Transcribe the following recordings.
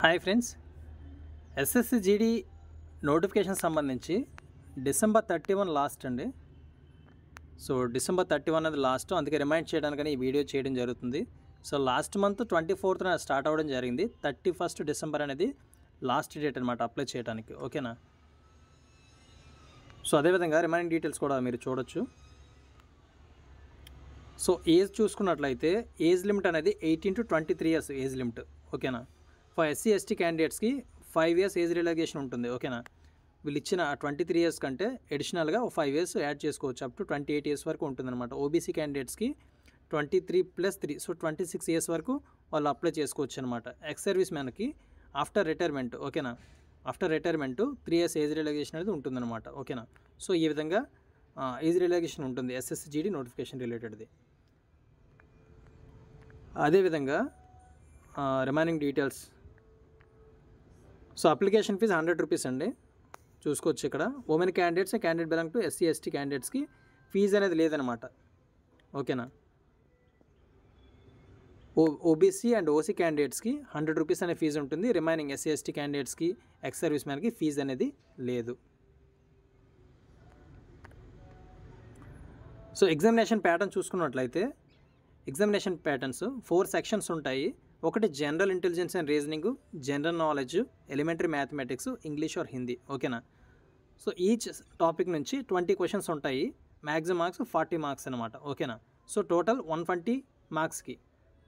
Hi friends, SSC GD notification సంబంధించి December 31 last అండి. So December 31 అనేది లాస్ట్, అందుకే రిమైండ్ చేయడానికని ఈ వీడియో చేయడం జరుగుతుంది. So last month 24th start అవ్వడం జరిగింది. 31st December అనేది లాస్ట్ డేట్ అనమాట అప్లై చేయడానికి. ఓకేనా? సో అదేవిధంగా రిమైనింగ్ డీటెయిల్స్ కూడా మీరు చూడొచ్చు. సో ఏజ్ చూసుకున్నట్లయితే ఏజ్ లిమిట్ అనేది 18 to 23 years ఏజ్ లిమిట్. ఓకేనా? ఫర్ ఎస్సీ ఎస్టీ క్యాండిడేట్స్కి 5 years ఏజ్ రిలాగేషన్ ఉంటుంది. ఓకేనా? వీళ్ళు ఇచ్చిన 23 years కంటే అడిషనల్గా 5 years యాడ్ చేసుకోవచ్చు, అప్ టు 28 years వరకు ఉంటుందన్నమాట. ఓబీసీ క్యాండిడేట్స్కి 23+3 సో 26 years వరకు వాళ్ళు అప్లై చేసుకోవచ్చు అనమాట. ఎక్స్ సర్వీస్ మ్యాన్కి ఆఫ్టర్ రిటైర్మెంట్, ఓకేనా, ఆఫ్టర్ రిటైర్మెంట్ 3 years ఏజ్ రిలాగేషన్ అనేది ఉంటుందన్నమాట. ఓకేనా? సో ఈ విధంగా ఏజ్ రిలాగేషన్ ఉంటుంది ఎస్ఎస్సి జీడీ నోటిఫికేషన్ రిలేటెడ్ది. అదేవిధంగా remaining details. So application fees 100 rupees అండి, చూసుకోవచ్చు ఇక్కడ. Women candidates, candidate belong to SC ST క్యాండిడేట్స్కి ఫీజు అనేది లేదనమాట. ఓకేనా? ఓబీసీ అండ్ ఓసీ క్యాండిడేట్స్కి 100 rupees అనే ఫీజు ఉంటుంది. రిమైనింగ్ ఎస్సీ ఎస్టీ క్యాండిడేట్స్కి, ఎక్స్ సర్వీస్ మ్యాన్కి ఫీజు అనేది లేదు. సో ఎగ్జామినేషన్ ప్యాటర్న్ చూసుకున్నట్లయితే ఎగ్జామినేషన్ ప్యాటర్న్స్ 4 sections ఉంటాయి. ఒకటి general intelligence and reasoning, general knowledge, elementary mathematics, English or Hindi. ఓకేనా? సో ఈచ్ టాపిక్ నుంచి 20 questions ఉంటాయి. మ్యాక్సిమం మార్క్స్ 40 marks అనమాట. ఓకేనా? సో టోటల్ 120 marksకి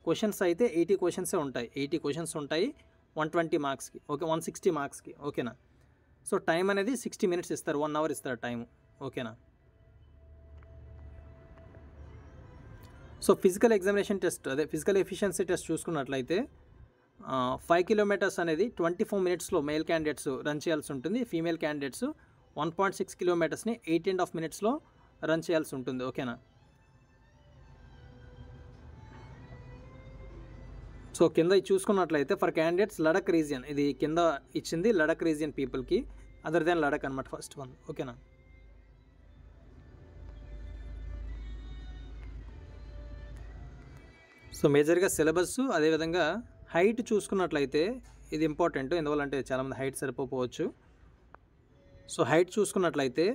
క్వశ్చన్స్ అయితే 80 questions ఉంటాయి. 80 questions ఉంటాయి 120 marksకి. ఓకే, 160 marksకి. ఓకేనా? సో టైం అనేది 60 minutes ఇస్తారు, 1 hour ఇస్తారు టైం. ఓకేనా? సో ఫిజికల్ ఎగ్జామినేషన్ టెస్ట్, అదే ఫిజికల్ ఎఫిషియన్సీ టెస్ట్ చూసుకున్నట్లయితే 5 kilometers అనేది 24 minutesలో మేల్ క్యాండిడేట్స్ రన్ చేయాల్సి ఉంటుంది. ఫీమేల్ క్యాండిడేట్స్ 1.6 kilometersని 8.5 minutesలో రన్ చేయాల్సి ఉంటుంది. ఓకేనా? సో కింద చూసుకున్నట్లయితే ఫర్ క్యాండిడేట్స్ లడక్ రీజియన్, ఇది కింద ఇచ్చింది లడక్ రీజియన్ పీపుల్కి, అదర్ దాన్ లడక్ అనమాట ఫస్ట్ వన్. ఓకేనా? సో మేజర్గా సిలబస్, అదేవిధంగా హైట్ చూసుకున్నట్లయితే ఇది ఇంపార్టెంట్, ఎందువల్లంటే చాలామంది హైట్ సరిపోవచ్చు. సో హైట్ చూసుకున్నట్లయితే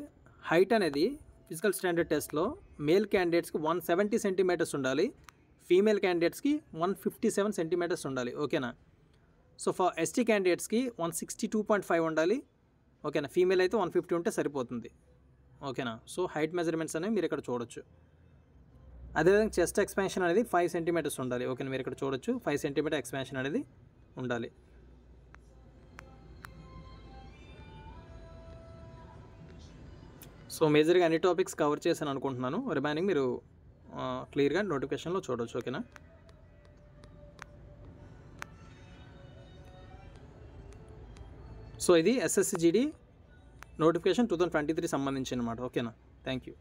హైట్ అనేది ఫిజికల్ స్టాండర్డ్ టెస్ట్లో మేల్ క్యాండిడేట్స్కి 170 centimeters ఉండాలి, ఫీమేల్ క్యాండిడేట్స్కి 157 centimeters ఉండాలి. ఓకేనా? సో ఫర్ ఎస్టీ క్యాండిడేట్స్కి 162.5 ఉండాలి. ఓకేనా? ఫీమేల్ అయితే 150 ఉంటే సరిపోతుంది. ఓకేనా? సో హైట్ మెజర్మెంట్స్ అనేవి మీరు ఇక్కడ చూడొచ్చు. అదేవిధంగా చెస్ట్ ఎక్స్పాన్షన్ అనేది 5 centimeters ఉండాలి. ఓకే, మీరు ఇక్కడ చూడొచ్చు 5 centimeter ఎక్స్పాన్షన్ అనేది ఉండాలి. సో మేజర్గా అన్ని టాపిక్స్ కవర్ చేశాను అనుకుంటున్నాను. రిమైనింగ్ మీరు క్లియర్గా నోటిఫికేషన్లో చూడొచ్చు. ఓకేనా? సో ఇది ఎస్ఎస్సి జీడీ నోటిఫికేషన్ 2023 సంబంధించి అనమాట. ఓకేనా? Thank you.